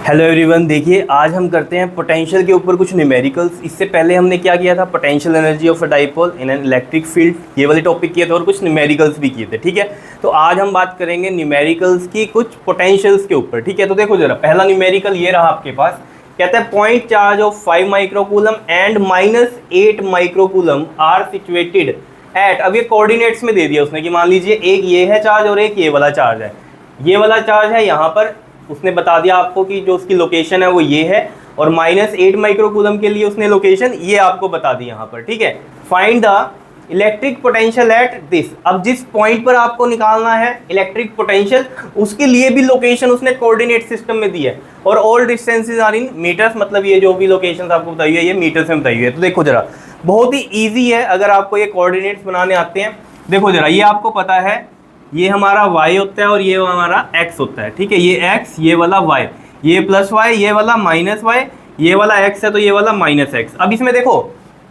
Hello everyone, देखिए आज हम करते हैं पोटेंशियल के ऊपर कुछ न्यूमेरिकल्स। इससे पहले हमने क्या किया था, potential energy of a dipole in an electric field, ये वाले टॉपिक किए थे और कुछ न्यूमेरिकल्स भी किए थे। ठीक है, तो आज हम बात करेंगे न्यूमेरिकल्स की कुछ पोटेंशियल्स के ऊपर। ठीक है, तो देखो जरा, पहला न्यूमेरिकल ये रहा आपके पास, कहता है point charge of 5 microcoulomb and -8 microcoulomb are situated at. अब ये कोऑर्डिनेट्स में दे दिया उसने कि मान लीजिए एक ये है चार्ज और एक ये वाला चार्ज है। ये वाला चार्ज है यहाँ पर, उसने बता दिया आपको कि जो उसकी लोकेशन है वो ये है, और -8 माइक्रोकूलम के लिए उसने लोकेशन ये आपको बता दी यहाँ पर। ठीक है, find the electric potential at this. अब जिस पॉइंट पर आपको निकालना है इलेक्ट्रिक पोटेंशियल, उसके लिए भी लोकेशन उसने कोऑर्डिनेट सिस्टम में दी है, और all distances are in metres, मतलब ये जो भी लोकेशन आपको बताई है ये मीटर्स में बताई हुई है। तो देखो जरा, बहुत ही ईजी है अगर आपको ये कोऑर्डिनेट्स बनाने आते हैं। देखो जरा, ये आपको पता है ये हमारा y होता है और ये हमारा x होता है। ठीक है, ये x, ये वाला y, ये +y, ये वाला -y, ये वाला x है तो ये वाला -x। अब इसमें देखो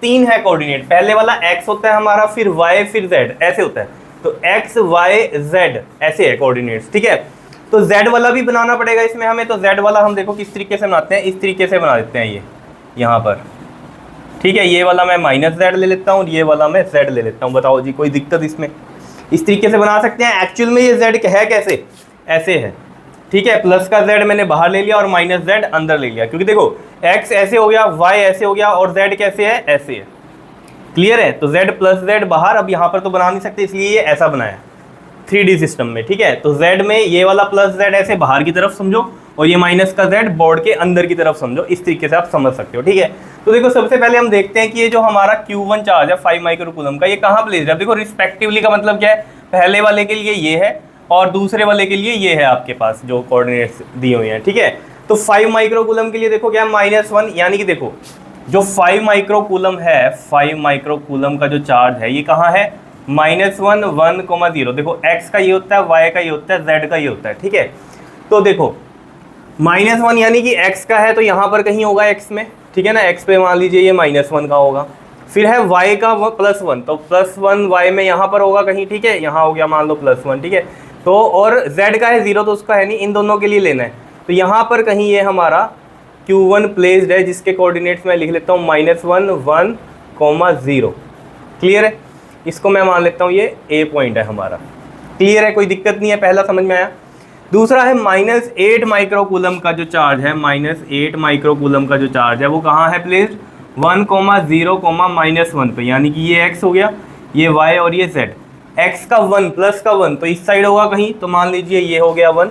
तीन है कोऑर्डिनेट, पहले वाला x होता है हमारा, फिर y, फिर z, ऐसे होता है। तो x y z ऐसे है कोऑर्डिनेट्स। ठीक है, तो z वाला भी बनाना पड़ेगा इसमें हमें। तो z वाला हम देखो किस तरीके से बनाते हैं, इस तरीके से बना देते हैं ये यहाँ पर। ठीक है, ये वाला मैं -z ले लेता हूँ, ये वाला मैं z ले लेता हूँ। बताओ जी, कोई दिक्कत इसमें? इस तरीके से बना सकते हैं। एक्चुअल में ये z है कैसे, ऐसे है। ठीक है, प्लस का z मैंने बाहर ले लिया और -z अंदर ले लिया, क्योंकि देखो x ऐसे हो गया, y ऐसे हो गया और z कैसे है, ऐसे है। क्लियर है? तो z + z बाहर, अब यहाँ पर तो बना नहीं सकते इसलिए ये ऐसा बनाया 3D सिस्टम में। ठीक है, तो z में ये वाला +z ऐसे बाहर की तरफ समझो, और ये माइनस का z बोर्ड के अंदर की तरफ समझो। इस तरीके से आप समझ सकते हो। ठीक है, तो देखो सबसे पहले हम देखते हैं कि ये जो हमारा Q1 चार्ज है 5 माइक्रोकूलम का, ये कहाँ प्लेस्ड है। अब देखो रिस्पेक्टिवली का मतलब क्या है, पहले वाले के लिए ये है और दूसरे वाले के लिए ये है आपके पास जो कोऑर्डिनेट्स दिए हुए हैं। ठीक है, तो 5 माइक्रोकूलम के लिए देखो क्या है, -1, यानी कि देखो जो 5 माइक्रोकूलम है, 5 माइक्रोकूलम का जो चार्ज है ये कहाँ है, -1 1,0। देखो x का ये होता है, y का ये होता है, z का ये होता है। ठीक है, तो देखो -1 यानी कि x का है तो यहाँ पर कहीं होगा x में। ठीक है ना, x पे मान लीजिए ये -1 का होगा। फिर है y का +1, तो +1 y में यहाँ पर होगा कहीं। ठीक है, यहाँ हो गया मान लो +1। ठीक है, तो और z का है 0 तो उसका है नहीं, इन दोनों के लिए लेना है। तो यहाँ पर कहीं ये हमारा Q1 प्लेस्ड है, जिसके कोऑर्डिनेट्स मैं लिख लेता हूँ -1 1, 0। क्लियर है? इसको मैं मान लेता हूँ ये A पॉइंट है हमारा। क्लियर है, कोई दिक्कत नहीं है, पहला समझ में आया। दूसरा है -8 माइक्रोकूलम का जो चार्ज है, -8 माइक्रोकूलम का जो चार्ज है वो कहाँ है प्लेस्ड, 1, 0, -1 पे, यानी कि ये x हो गया, ये y और ये z। x का 1 प्लस का 1 तो इस साइड होगा कहीं, तो मान लीजिए ये हो गया 1।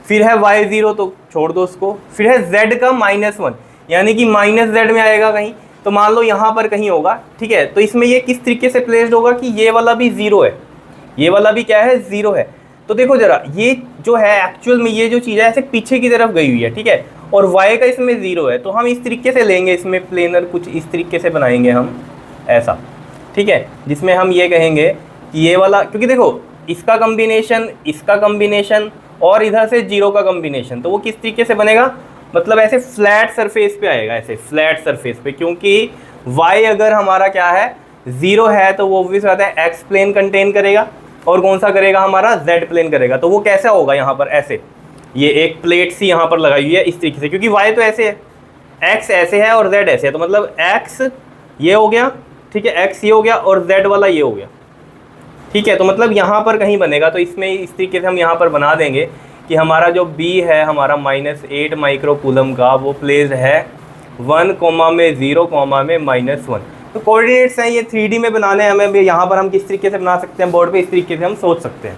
फिर है y 0 तो छोड़ दो उसको। फिर है z का -1 यानी कि -z में आएगा कहीं, तो मान लो यहाँ पर कहीं होगा। ठीक है, तो इसमें ये किस तरीके से प्लेस्ड होगा कि ये वाला भी 0 है, ये वाला भी क्या है, 0 है। तो देखो जरा, ये जो है एक्चुअल में ये जो चीज़ है ऐसे पीछे की तरफ गई हुई है। ठीक है, और y का इसमें 0 है, तो हम इस तरीके से लेंगे, इसमें प्लेनर कुछ इस तरीके से बनाएंगे हम ऐसा। ठीक है, जिसमें हम ये कहेंगे कि ये वाला, क्योंकि देखो इसका कम्बिनेशन, इसका कम्बिनेशन और इधर से 0 का कम्बिनेशन, तो वो किस तरीके से बनेगा, मतलब ऐसे फ्लैट सरफेस पे आएगा, ऐसे फ्लैट सरफेस पे। क्योंकि y अगर हमारा क्या है, 0 है, तो वो ऑब्वियस बात है x प्लेन कंटेन करेगा, और कौन सा करेगा हमारा, z प्लेन करेगा। तो वो कैसा होगा यहाँ पर, ऐसे ये एक प्लेट सी यहाँ पर लगाई हुई है इस तरीके से, क्योंकि y तो ऐसे है, x ऐसे है और z ऐसे है, तो मतलब x ये हो गया। ठीक है, x ये हो गया और z वाला ये हो गया। ठीक है, तो मतलब यहाँ पर कहीं बनेगा, तो इसमें इस तरीके से हम यहाँ पर बना देंगे कि हमारा जो b है हमारा -8 माइक्रोकूलम का, वो प्लेस्ड है 1, 0, -1। तो कोऑर्डिनेट्स हैं ये 3D में बनाने हैं हमें। यहाँ पर हम किस तरीके से बना सकते हैं बोर्ड पे, इस तरीके से हम सोच सकते हैं।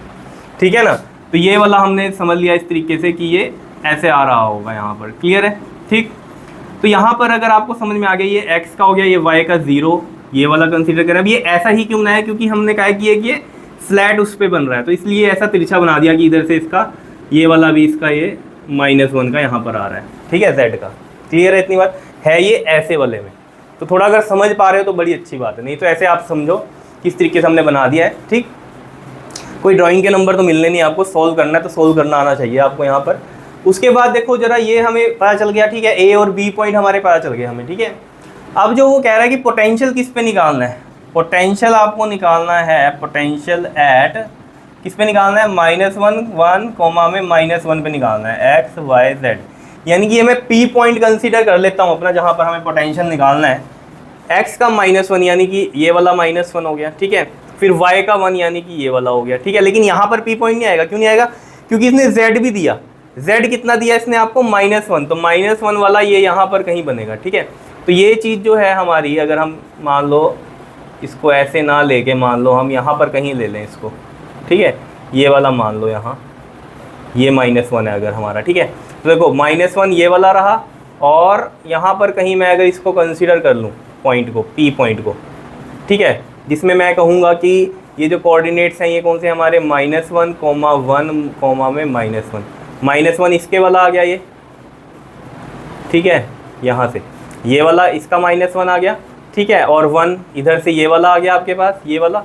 ठीक है ना, तो ये वाला हमने समझ लिया इस तरीके से कि ये ऐसे आ रहा होगा यहाँ पर। क्लियर है? ठीक, तो यहाँ पर अगर आपको समझ में आ गया, ये x का हो गया, ये y का 0, ये वाला कंसीडर करें। अब ये ऐसा ही क्यों बनाया, क्योंकि हमने कहा कि ये फ्लैट उस पर बन रहा है, तो इसलिए ऐसा तिरछा बना दिया कि इधर से इसका ये वाला भी, इसका ये -1 का यहाँ पर आ रहा है। ठीक है, z का। क्लियर है? इतनी बात है ये ऐसे वाले में। तो थोड़ा अगर समझ पा रहे हो तो बड़ी अच्छी बात है, नहीं तो ऐसे आप समझो किस तरीके से हमने बना दिया है। ठीक, कोई ड्राइंग के नंबर तो मिलने नहीं, आपको सोल्व करना है तो सोल्व करना आना चाहिए आपको यहाँ पर। उसके बाद देखो जरा, ये हमें पता चल गया। ठीक है, ए और बी पॉइंट हमारे पता चल गए हमें। ठीक है, अब जो वो कह रहा है कि पोटेंशियल किस पे निकालना है, पोटेंशियल आपको निकालना है, पोटेंशियल एट किस पे निकालना है, -1 1, -1 पे निकालना है, x y z। यानी कि ये मैं P पॉइंट कंसीडर कर लेता हूँ अपना, जहाँ पर हमें पोटेंशियल निकालना है। x का -1 यानी कि ये वाला -1 हो गया, ठीक है। फिर y का 1 यानी कि ये वाला हो गया, ठीक है। लेकिन यहाँ पर P पॉइंट नहीं आएगा, क्यों नहीं आएगा? क्योंकि इसने z भी दिया। z कितना दिया इसने आपको? -1, तो -1 वाला ये यहाँ पर कहीं बनेगा, ठीक है। तो ये चीज़ जो है हमारी, अगर हम मान लो इसको ऐसे ना लेके, मान लो हम यहाँ पर कहीं ले लें इसको, ठीक है। ये वाला मान लो यहाँ, ये -1 है अगर हमारा, ठीक है। तो देखो -1 ये वाला रहा, और यहाँ पर कहीं मैं अगर इसको कंसीडर कर लूँ पॉइंट को, P पॉइंट को, ठीक है, जिसमें मैं कहूँगा कि ये जो कोऑर्डिनेट्स हैं ये कौन से हमारे? -1, 1, में -1, -1 इसके वाला आ गया ये, ठीक है। यहाँ से ये वाला इसका -1 आ गया, ठीक है। और 1 इधर से ये वाला आ गया आपके पास, ये वाला,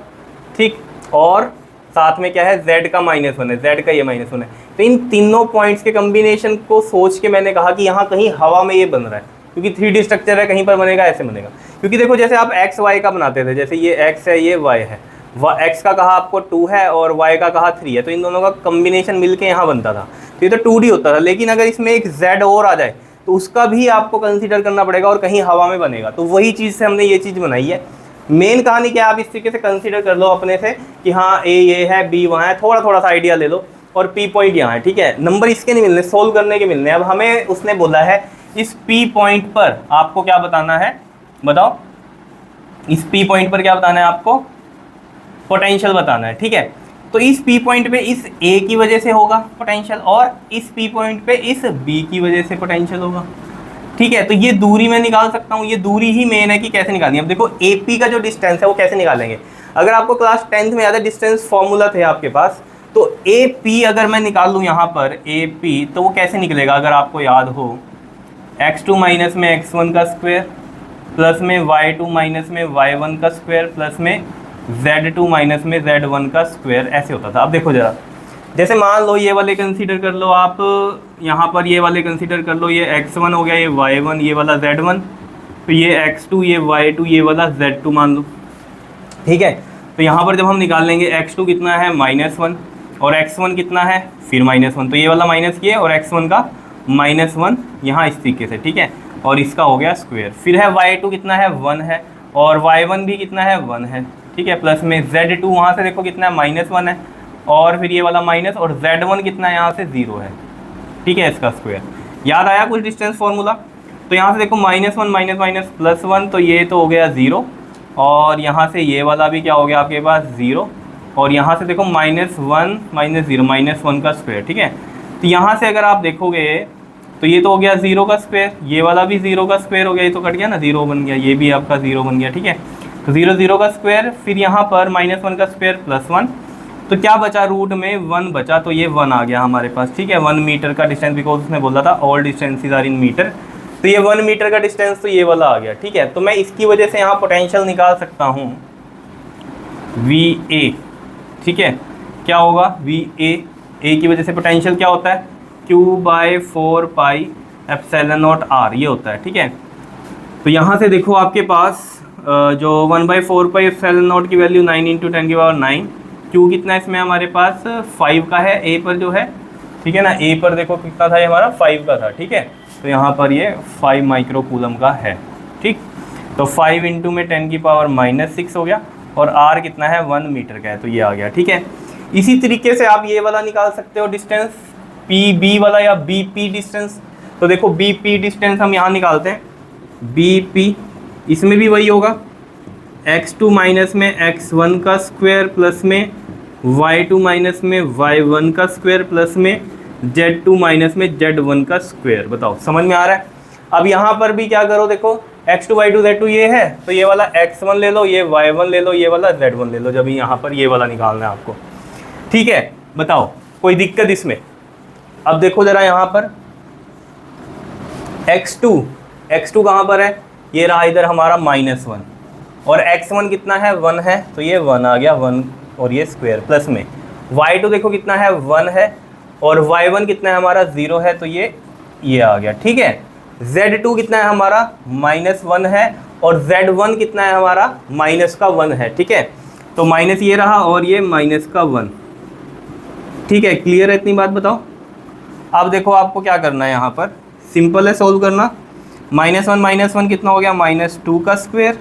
ठीक। और साथ में क्या है? z का -1 है, z का ये -1 है। तो इन तीनों पॉइंट्स के कम्बिनेशन को सोच के मैंने कहा कि यहाँ कहीं हवा में ये बन रहा है, क्योंकि 3D स्ट्रक्चर है, कहीं पर बनेगा ऐसे बनेगा। क्योंकि देखो जैसे आप x y का बनाते थे, जैसे ये x है ये y है, x का कहा आपको 2 है और y का कहा 3 है, तो इन दोनों का कम्बिनेशन मिलके यहाँ बनता था, तो ये तो 2D होता था। लेकिन अगर इसमें एक z और आ जाए तो उसका भी आपको कंसीडर करना पड़ेगा, और कहीं हवा में बनेगा। तो वही चीज़ से हमने ये चीज़ बनाई है। मेन कहानी क्या, आप इस तरीके से कंसीडर कर लो अपने से कि हाँ A ये है, B वहाँ है, थोड़ा थोड़ा सा आइडिया ले लो, और P पॉइंट यहाँ है, ठीक है। नंबर इसके नहीं मिलने, सोल्व करने के मिलने। अब हमें उसने बोला है इस P पॉइंट पर आपको क्या बताना है, बताओ। इस P पॉइंट पर क्या बताना है आपको? पोटेंशियल बताना है, ठीक है। तो इस P पॉइंट पे इस A की वजह से होगा पोटेंशियल, और इस P पॉइंट पे इस B की वजह से पोटेंशियल होगा, ठीक है। तो ये दूरी मैं निकाल सकता हूँ, ये दूरी ही मेन है कि कैसे निकालनी है। अब देखो AP का जो डिस्टेंस है वो कैसे निकालेंगे? अगर आपको क्लास 10th में याद है, डिस्टेंस फॉर्मूला थे आपके पास, तो AP अगर मैं निकाल लूँ यहाँ पर AP, तो वो कैसे निकलेगा? अगर आपको याद हो, x2 माइनस में x1 का स्क्वायर, प्लस में y2 माइनस में y1 का स्क्वायर, प्लस में z2 माइनस में z1 का स्क्वायर, ऐसे होता था। अब देखो ज़रा, जैसे मान लो ये वाले कंसीडर कर लो आप, यहाँ पर ये वाले कंसीडर कर लो, ये x1 हो गया, ये y1, ये वाला z1, तो ये x2, ये y2, ये वाला z2 मान लो, ठीक है। तो यहाँ पर जब हम निकाल लेंगे x2 कितना है? -1, और x1 कितना है? फिर -1, तो ये वाला माइनस किए और x1 का -1 यहाँ इस तरीके से, ठीक है। और इसका हो गया स्क्वायर। फिर है y2 कितना है? 1 है, और y1 भी कितना है? 1 है, ठीक है। प्लस में z2 वहाँ से देखो कितना है? -1 है, और फिर ये वाला माइनस, और z1 कितना है? यहाँ से 0 है, ठीक है, इसका स्क्वायर। याद आया कुछ डिस्टेंस फार्मूला? तो यहाँ से देखो -1 माइनस माइनस +1, तो ये तो हो गया 0, और यहाँ से ये वाला भी क्या हो गया आपके पास? 0, और यहाँ से देखो -1 - 0 -1 का स्क्वायर, ठीक है। तो यहाँ से अगर आप देखोगे तो ये तो हो गया 0 का स्क्वायर, ये वाला भी 0 का स्क्वायर हो गया, ये तो कट गया ना, 0 बन गया, ये भी आपका 0 बन गया, ठीक है। तो 0 का स्क्वायर, फिर यहाँ पर -1 का स्क्वायर +1, तो क्या बचा? रूट में 1 बचा, तो ये 1 आ गया हमारे पास, ठीक है। 1 मीटर का डिस्टेंस, बिकॉज उसने बोला था all distances are in metre, तो ये 1 मीटर का डिस्टेंस, तो ये वाला आ गया, ठीक है। तो मैं इसकी वजह से यहाँ पोटेंशियल निकाल सकता हूँ VA, ठीक है। क्या होगा? VA, A की वजह से पोटेंशियल क्या होता है? Q/4πε0R, ये होता है, ठीक है। तो यहाँ से देखो आपके पास जो 1/4πε0 की वैल्यू 9 × 10⁹, Q कितना है इसमें हमारे पास? 5 का है A पर जो है, ठीक है ना। A पर देखो कितना था ये हमारा? 5 का था, ठीक है। तो यहाँ पर ये 5 माइक्रो कूलम का है, ठीक। तो 5 × 10⁻⁻6 हो गया, और R कितना है? 1 मीटर का है, तो ये आ गया, ठीक है। इसी तरीके से आप ये वाला निकाल सकते हो डिस्टेंस, PB वाला या BP डिस्टेंस। तो देखो BP डिस्टेंस हम यहाँ निकालते हैं, BP, इसमें भी वही होगा, x2 माइनस में x1 का स्क्वायर, प्लस में y2 माइनस में y1 का स्क्वायर, प्लस में z2 माइनस में z1 का स्क्वायर। बताओ समझ में आ रहा है? अब यहाँ पर भी क्या करो, देखो x2 y2 z2 ये है, तो ये वाला x1 ले लो, ये y1 ले लो, ये वाला z1 ले लो, जब यहाँ पर ये वाला निकालना है आपको, ठीक है। बताओ कोई दिक्कत इसमें? अब देखो ज़रा यहाँ पर x2 कहाँ पर है? ये रहा इधर हमारा -1, और x1 कितना है? 1 है, तो ये 1 आ गया, 1 और ये स्क्वायर, प्लस में y2 देखो कितना है? 1 है, और y1 कितना है हमारा? 0 है, तो ये आ गया, ठीक है। z2 कितना है हमारा? -1 है, और z1 कितना है हमारा? -1 है, ठीक है। तो माइनस ये रहा, और ये -1, ठीक है। क्लियर है इतनी बात? बताओ अब देखो आपको क्या करना है, यहाँ पर सिंपल है सोल्व करना। माइनस वन कितना हो गया, -2 का स्क्वायर,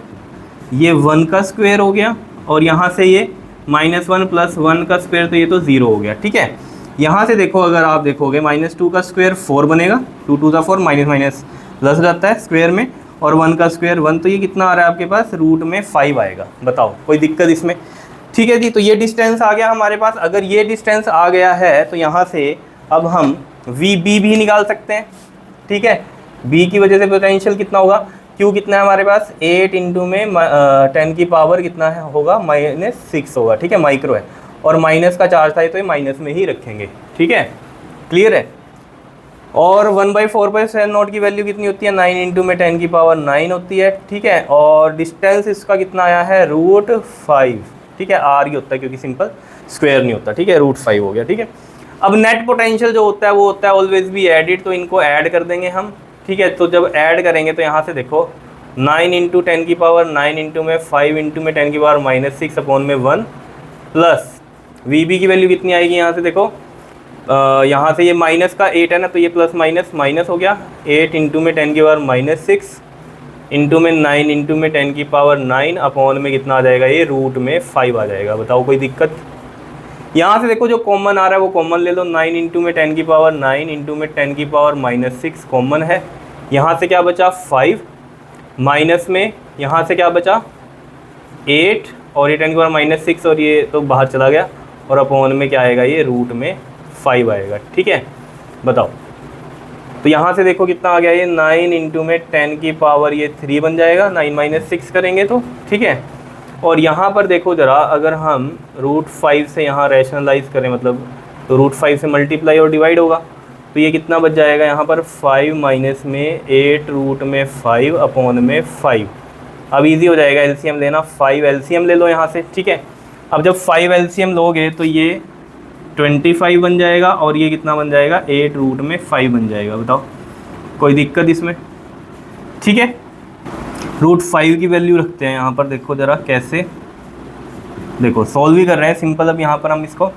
ये 1 का स्क्वायर हो गया, और यहाँ से ये -1 + 1 का स्क्वायर, तो ये तो 0 हो गया। ठीक है, यहाँ से देखो अगर आप देखोगे -2 का स्क्वायर 4 बनेगा, 2 2 ज़ा 4, माइनस माइनस प्लस रहता है स्क्वायर में, और 1 का स्क्वायर 1, तो ये कितना आ रहा है आपके पास, रूट में 5 आएगा। बताओ कोई दिक्कत इसमें? ठीक है जी, तो ये डिस्टेंस आ गया हमारे पास। अगर ये डिस्टेंस आ गया है तो यहाँ से अब हम VB भी निकाल सकते हैं। ठीक है, B की वजह से पोटेंशियल कितना होगा, Q कितना है हमारे पास, 8 इंटू में 10 की पावर कितना है होगा, -6 होगा। ठीक है, माइक्रो है, और माइनस का चार्ज था तो ये माइनस में ही रखेंगे। ठीक है, क्लियर है। और 1/4/7 की वैल्यू कितनी होती है, 9 इंटू में 10 की पावर 9 होती है। ठीक है, और डिस्टेंस इसका कितना आया है, √5। ठीक है, R ही होता है क्योंकि सिंपल स्क्वायर नहीं होता। ठीक है, √5 हो गया। ठीक है, अब नेट पोटेंशियल जो होता है वो होता है ऑलवेज बी एडिड, तो इनको ऐड कर देंगे हम। ठीक है, तो जब ऐड करेंगे तो यहाँ से देखो 9 इंटू 10 की पावर 9 इंटू में 5 इंटू में 10 की पावर -6 अपॉन में 1, प्लस VB की वैल्यू कितनी आएगी, यहाँ से देखो यहाँ से ये माइनस का 8 है ना, तो ये प्लस माइनस माइनस हो गया, 8 इंटू में 10 की पावर -6 इंटू में 9 इंटू में 10 की पावर 9 अपॉन में कितना आ जाएगा, ये रूट में 5 आ जाएगा। बताओ कोई दिक्कत? यहाँ से देखो जो कॉमन आ रहा है वो कॉमन ले लो, 9 इंटू में 10 की पावर 9 इंटू में 10 की पावर -6 कॉमन है। यहाँ से क्या बचा 5, माइनस में यहाँ से क्या बचा 8, और ये 10 की पावर -6, और ये तो बाहर चला गया, और अपॉन में क्या आएगा, ये रूट में 5 आएगा। ठीक है, बताओ। तो यहाँ से देखो कितना आ गया, ये 9 इंटू में 10 की पावर ये 3 बन जाएगा, 9 - 6 करेंगे तो। ठीक है, और यहाँ पर देखो ज़रा, अगर हम √5 से यहाँ रैशनलाइज करें, मतलब तो √5 से मल्टीप्लाई और डिवाइड होगा, तो ये कितना बच जाएगा यहाँ पर 5 माइनस में 8 रूट में 5 अपॉन में 5। अब इजी हो जाएगा एलसीएम लेना, 5 एलसीएम ले लो यहाँ से। ठीक है, अब जब 5 एलसीएम लोगे तो ये 25 बन जाएगा, और ये कितना बन जाएगा, 8 रूट में 5 बन जाएगा। बताओ कोई दिक्कत इसमें? ठीक है, √5 की वैल्यू रखते हैं यहाँ पर, देखो ज़रा कैसे, देखो सॉल्व भी कर रहे हैं सिंपल। अब यहाँ पर हम इसको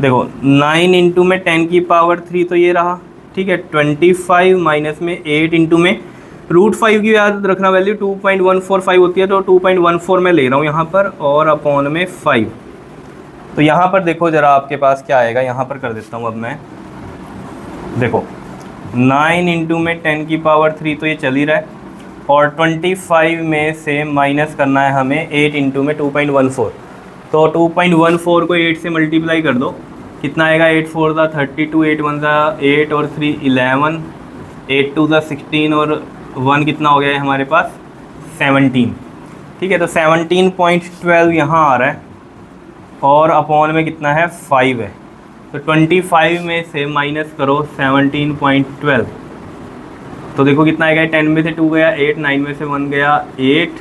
देखो 9 इंटू में 10 की पावर 3, तो ये रहा। ठीक है, 25 माइनस में 8 इंटू में √5 की याद रखना वैल्यू 2.145 होती है, तो 2.14 मैं ले रहा हूँ यहाँ पर, और अपॉन में 5। तो यहाँ पर देखो ज़रा आपके पास क्या आएगा, यहाँ पर कर देता हूँ अब मैं। देखो 9 इंटू में 10 की पावर 3, तो ये चल ही रहा है, और 25 में से माइनस करना है हमें 8 इंटू में 2.14, तो 2.14 को 8 से मल्टीप्लाई कर दो, कितना आएगा, 8 4 ज़ा 32, 8 1 ज़ा 8 और 3 11, 8 2 ज़ा 16, और 1 कितना हो गया है हमारे पास 17। ठीक है, तो 17.12 यहाँ आ रहा है, और अपॉन में कितना है 5 है, तो 25 में से माइनस करो 17.12, तो देखो कितना आएगा, 10 में से 2 गया 8, 9 में से 1 गया 8,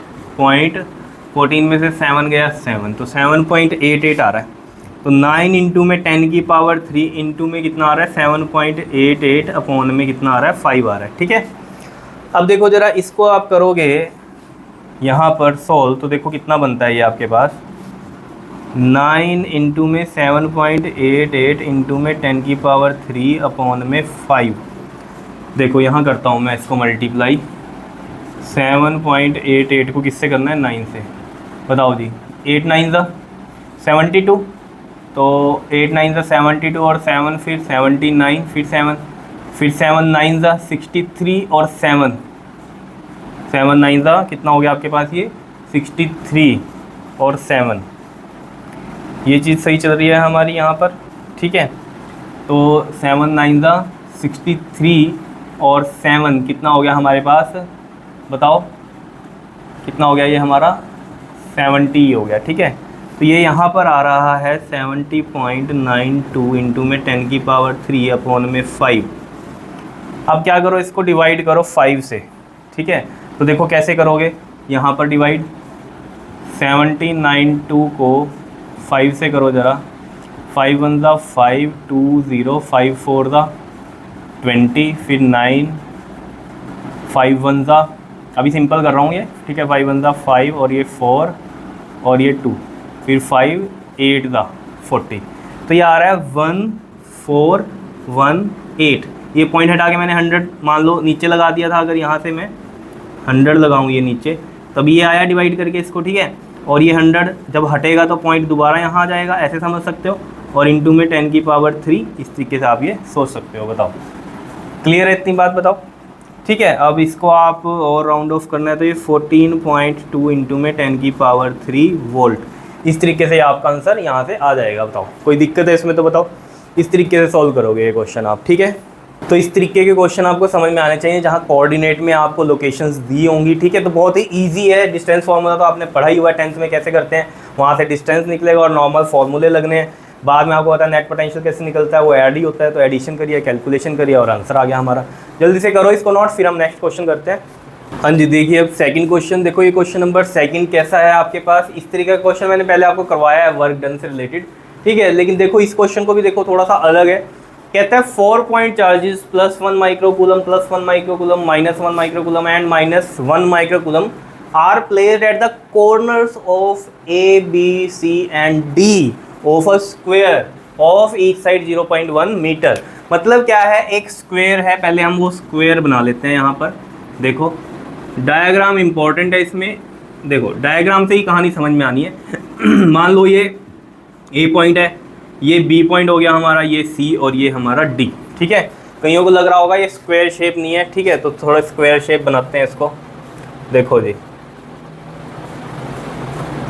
14 में से 7 गया 7, तो 7.88 आ रहा है। तो 9 इंटू में 10 की पावर 3 इंटू में कितना आ रहा है 7.88, अपॉन में कितना आ रहा है 5 आ रहा है। ठीक है, अब देखो ज़रा इसको आप करोगे यहाँ पर सॉल्व, तो देखो कितना बनता है ये आपके पास, 9 इंटू में 7.88 इंटू में 10 की पावर 3 अपॉन में 5। देखो यहाँ करता हूँ मैं इसको मल्टीप्लाई, 7.88 को किससे करना है, 9 से। बताओ जी, 8 9 ज़ा 72, तो 8 9 ज़ा 72, और 7 फिर 79, फिर 7 9 ज़ा 63, और 7 9 ज़ा कितना हो गया आपके पास, ये 63 और 7, ये चीज़ सही चल रही है हमारी यहाँ पर। ठीक है, तो 7 9 ज़ा 63 और 7 कितना हो गया हमारे पास, बताओ कितना हो गया, ये हमारा 70 हो गया। ठीक है, तो ये यहाँ पर आ रहा है 70.92 इंटू में 10 की पावर 3 अपॉन में 5। अब क्या करो, इसको डिवाइड करो 5 से। ठीक है, तो देखो कैसे करोगे, यहाँ पर डिवाइड 70.92 को 5 से करो ज़रा, 5 1 ज़ा 5, 2 0, 5 4 ज़ा 20, फिर 9, 5 1 ज़ा, अभी सिंपल कर रहा हूँ ये। ठीक है, 5 1 ज़ा 5, और ये 4, और ये 2, फिर 5 8 ज़ा 40, तो ये आ रहा है 1418। ये पॉइंट हटा के मैंने 100 मान लो नीचे लगा दिया था, अगर यहाँ से मैं 100 लगाऊँ ये नीचे, तब ये आया डिवाइड करके इसको, ठीक है। और ये 100 जब हटेगा तो पॉइंट दोबारा यहाँ आ जाएगा, ऐसे समझ सकते हो। और इंटू में 10 की पावर 3, इस तरीके से आप ये सोच सकते हो। बताओ क्लियर है इतनी बात? बताओ ठीक है। अब इसको आप और राउंड ऑफ करना है तो ये 14.2 इंटू में 10 की पावर 3 वोल्ट, इस तरीके से आपका आंसर यहाँ से आ जाएगा। बताओ कोई दिक्कत है इसमें तो बताओ, इस तरीके से सॉल्व करोगे ये क्वेश्चन आप, ठीक है। तो इस तरीके के क्वेश्चन आपको समझ में आने चाहिए जहाँ कोऑर्डिनेट में आपको लोकेशंस दी होंगी, ठीक है। तो बहुत ही इजी है। डिस्टेंस फार्मूला तो आपने पढ़ा ही हुआ है 10th में कैसे करते हैं, वहाँ से डिस्टेंस निकलेगा और नॉर्मल फार्मूले लगने हैं। बाद में आपको पता है नेट पोटेंशियल कैसे निकलता है, वो ऐड ही होता है। तो एडिशन करिए, कैलकुलेशन करिए और आंसर आ गया हमारा। जल्दी से करो इसको नोट, फिर हम नेक्स्ट क्वेश्चन करते हैं। हाँ जी, देखिए अब सेकंड क्वेश्चन देखो, ये क्वेश्चन नंबर सेकंड कैसा है आपके पास। इस तरीके का क्वेश्चन मैंने पहले आपको करवाया है वर्क डन से रिलेटेड, ठीक है। लेकिन देखो इस क्वेश्चन को भी देखो, थोड़ा सा अलग है। कहता है 4 point charges +1 microcoulomb, +1 microcoulomb, -1 microcoulomb and -1 microcoulomb are placed at the corners of A, B, C and D of a square of each side 0.1 metre. मतलब क्या है, एक स्क्वायर है, पहले हम वो स्क्वायर बना लेते हैं। यहाँ पर देखो डायग्राम इंपॉर्टेंट है इसमें, देखो डायग्राम से ही कहानी समझ में आनी है। मान लो ये A पॉइंट है, ये B पॉइंट हो गया हमारा, ये C और ये हमारा D, ठीक है। कईयों को लग रहा होगा ये स्क्वायर शेप नहीं है, ठीक है। तो थोड़ा स्क्वायर शेप बनाते हैं इसको, देखो जी